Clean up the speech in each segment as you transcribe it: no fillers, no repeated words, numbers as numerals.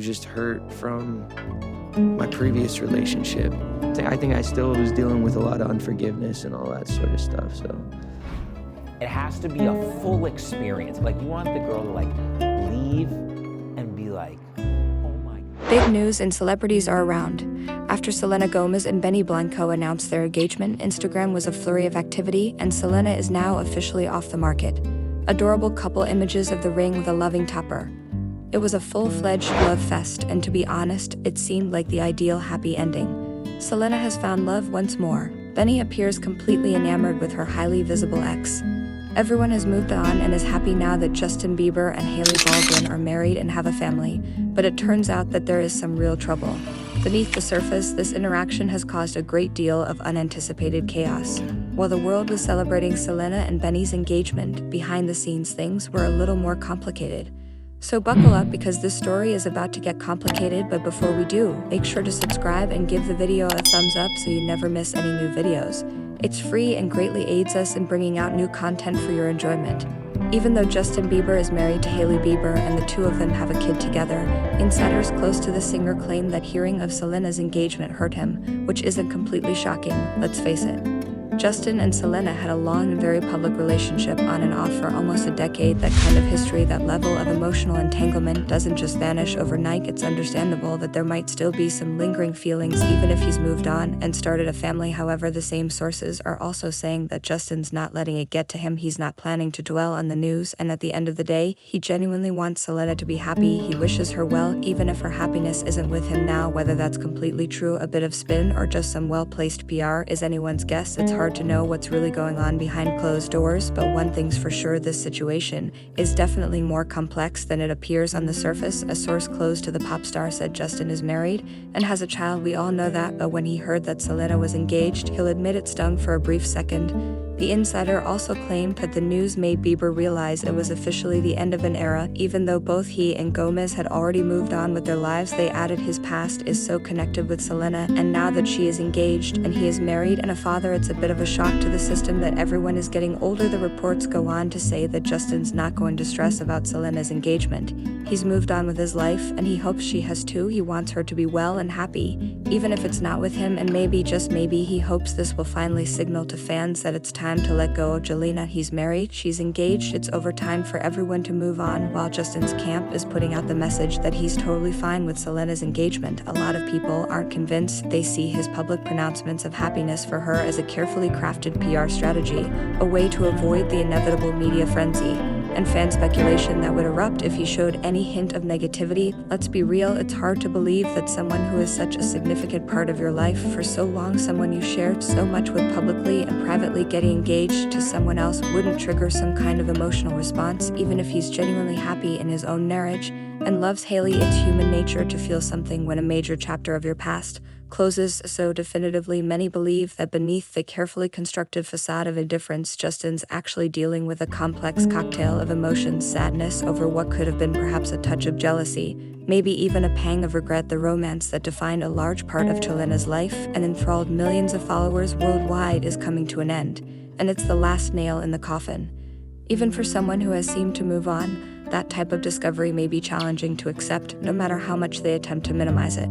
Just hurt from my previous relationship. I think I still was dealing with a lot of unforgiveness and all that sort of stuff, so. It has to be a full experience. Like, you want the girl to, like, leave and be like, oh my God. Big news and celebrities are around. After Selena Gomez and Benny Blanco announced their engagement, Instagram was a flurry of activity, and Selena is now officially off the market. Adorable couple images of the ring with a loving topper. It was a full-fledged love fest, and to be honest, it seemed like the ideal happy ending. Selena has found love once more. Benny appears completely enamored with her highly visible ex. Everyone has moved on and is happy now that Justin Bieber and Hailey Bieber are married and have a family, but it turns out that there is some real trouble. Beneath the surface, this interaction has caused a great deal of unanticipated chaos. While the world was celebrating Selena and Benny's engagement, behind the scenes things were a little more complicated. So buckle up, because this story is about to get complicated, but before we do, make sure to subscribe and give the video a thumbs up so you never miss any new videos. It's free and greatly aids us in bringing out new content for your enjoyment. Even though Justin Bieber is married to Hailey Bieber and the two of them have a kid together, insiders close to the singer claim that hearing of Selena's engagement hurt him, which isn't completely shocking, let's face it. Justin and Selena had a long and very public relationship on and off for almost a decade. That kind of history, that level of emotional entanglement doesn't just vanish overnight. It's understandable that there might still be some lingering feelings even if he's moved on and started a family. However, the same sources are also saying that Justin's not letting it get to him. He's not planning to dwell on the news, and at the end of the day, he genuinely wants Selena to be happy. He wishes her well, even if her happiness isn't with him now. Whether that's completely true, a bit of spin, or just some well-placed PR is anyone's guess. It's hard to know what's really going on behind closed doors, but one thing's for sure, this situation is definitely more complex than it appears on the surface. A source close to the pop star said Justin is married and has a child. We all know that, but when he heard that Selena was engaged, he'll admit it stung for a brief second. The insider also claimed that the news made Bieber realize it was officially the end of an era. Even though both he and Gomez had already moved on with their lives, they added his past is so connected with Selena, and now that she is engaged and he is married and a father, it's a bit of a shock to the system that everyone is getting older. The reports go on to say that Justin's not going to stress about Selena's engagement. He's moved on with his life, and he hopes she has too. He wants her to be well and happy, even if it's not with him, and maybe, just maybe, he hopes this will finally signal to fans that it's time to let go of Selena. He's married, she's engaged, it's over time for everyone to move on, while Justin's camp is putting out the message that he's totally fine with Selena's engagement. A lot of people aren't convinced. They see his public pronouncements of happiness for her as a carefully crafted PR strategy, a way to avoid the inevitable media frenzy and fan speculation that would erupt if he showed any hint of negativity. Let's be real, it's hard to believe that someone who is such a significant part of your life for so long, someone you shared so much with publicly and privately, getting engaged to someone else wouldn't trigger some kind of emotional response. Even if he's genuinely happy in his own marriage and loves Hailey, it's human nature to feel something when a major chapter of your past closes so definitively. Many believe that beneath the carefully constructed facade of indifference, Justin's actually dealing with a complex cocktail of emotions: sadness over what could have been, perhaps a touch of jealousy, maybe even a pang of regret. The romance that defined a large part of Selena's life and enthralled millions of followers worldwide is coming to an end, and it's the last nail in the coffin. Even for someone who has seemed to move on, that type of discovery may be challenging to accept, no matter how much they attempt to minimize it.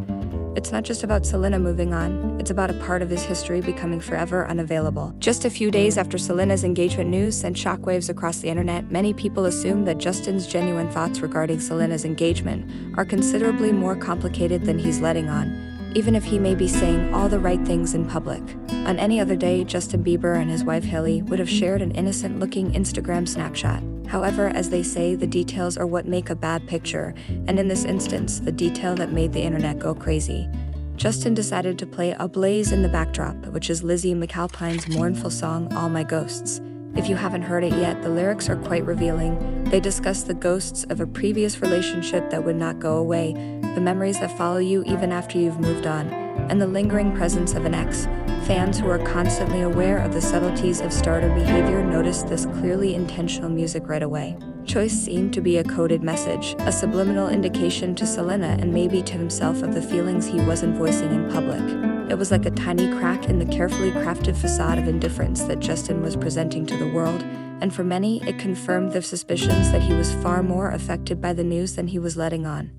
It's not just about Selena moving on, it's about a part of his history becoming forever unavailable. Just a few days after Selena's engagement news sent shockwaves across the internet, many people assume that Justin's genuine thoughts regarding Selena's engagement are considerably more complicated than he's letting on, even if he may be saying all the right things in public. On any other day, Justin Bieber and his wife Hailey would have shared an innocent-looking Instagram snapshot. However, as they say, the details are what make a bad picture, and in this instance, the detail that made the internet go crazy. Justin decided to play A Blaze in the backdrop, which is Lizzie McAlpine's mournful song, All My Ghosts. If you haven't heard it yet, the lyrics are quite revealing. They discuss the ghosts of a previous relationship that would not go away, the memories that follow you even after you've moved on, and the lingering presence of an ex. Fans who are constantly aware of the subtleties of starter behavior noticed this clearly intentional music right away. Choice seemed to be a coded message, a subliminal indication to Selena and maybe to himself of the feelings he wasn't voicing in public. It was like a tiny crack in the carefully crafted facade of indifference that Justin was presenting to the world, and for many, it confirmed their suspicions that he was far more affected by the news than he was letting on.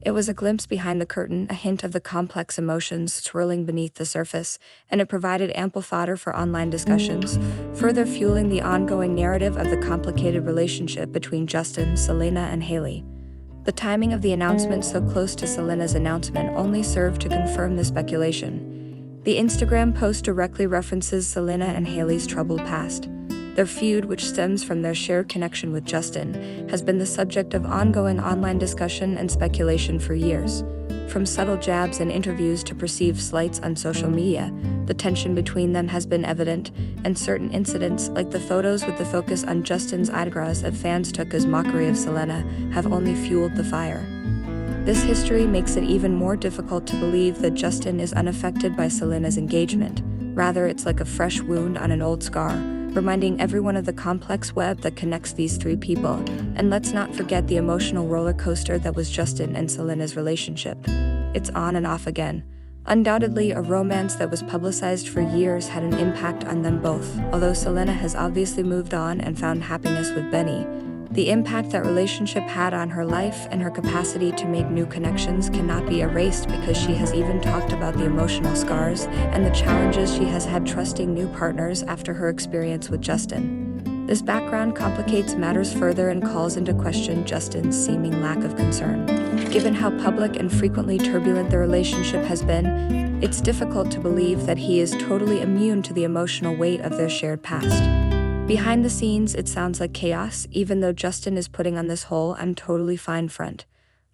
It was a glimpse behind the curtain, a hint of the complex emotions swirling beneath the surface, and it provided ample fodder for online discussions, further fueling the ongoing narrative of the complicated relationship between Justin, Selena, and Hailey. The timing of the announcement so close to Selena's announcement only served to confirm the speculation. The Instagram post directly references Selena and Hailey's troubled past. Their feud, which stems from their shared connection with Justin, has been the subject of ongoing online discussion and speculation for years. From subtle jabs in interviews to perceived slights on social media, the tension between them has been evident, and certain incidents, like the photos with the focus on Justin's eyebrows that fans took as mockery of Selena, have only fueled the fire. This history makes it even more difficult to believe that Justin is unaffected by Selena's engagement. Rather, it's like a fresh wound on an old scar, reminding everyone of the complex web that connects these three people. And let's not forget the emotional roller coaster that was Justin and Selena's relationship. It's on and off again. Undoubtedly, a romance that was publicized for years had an impact on them both. Although Selena has obviously moved on and found happiness with Benny, the impact that relationship had on her life and her capacity to make new connections cannot be erased, because she has even talked about the emotional scars and the challenges she has had trusting new partners after her experience with Justin. This background complicates matters further and calls into question Justin's seeming lack of concern. Given how public and frequently turbulent the relationship has been, it's difficult to believe that he is totally immune to the emotional weight of their shared past. Behind the scenes, it sounds like chaos, even though Justin is putting on this whole "I'm totally fine" front.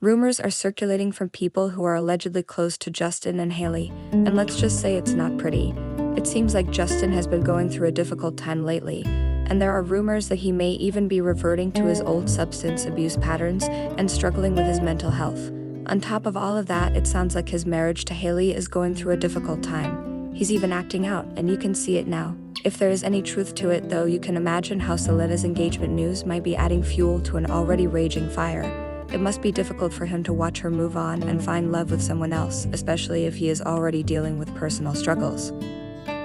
Rumors are circulating from people who are allegedly close to Justin and Hailey, and let's just say it's not pretty. It seems like Justin has been going through a difficult time lately, and there are rumors that he may even be reverting to his old substance abuse patterns and struggling with his mental health. On top of all of that, it sounds like his marriage to Hailey is going through a difficult time. He's even acting out, and you can see it now. If there is any truth to it, though, you can imagine how Selena's engagement news might be adding fuel to an already raging fire. It must be difficult for him to watch her move on and find love with someone else, especially if he is already dealing with personal struggles.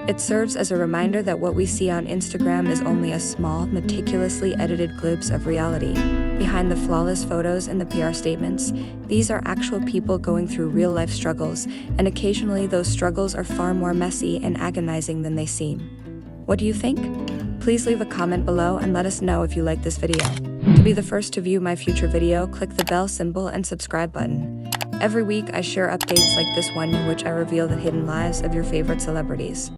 It serves as a reminder that what we see on Instagram is only a small, meticulously edited glimpse of reality. Behind the flawless photos and the PR statements, these are actual people going through real-life struggles, and occasionally those struggles are far more messy and agonizing than they seem. What do you think? Please leave a comment below and let us know if you like this video. To be the first to view my future video, click the bell symbol and subscribe button. Every week I share updates like this one in which I reveal the hidden lives of your favorite celebrities.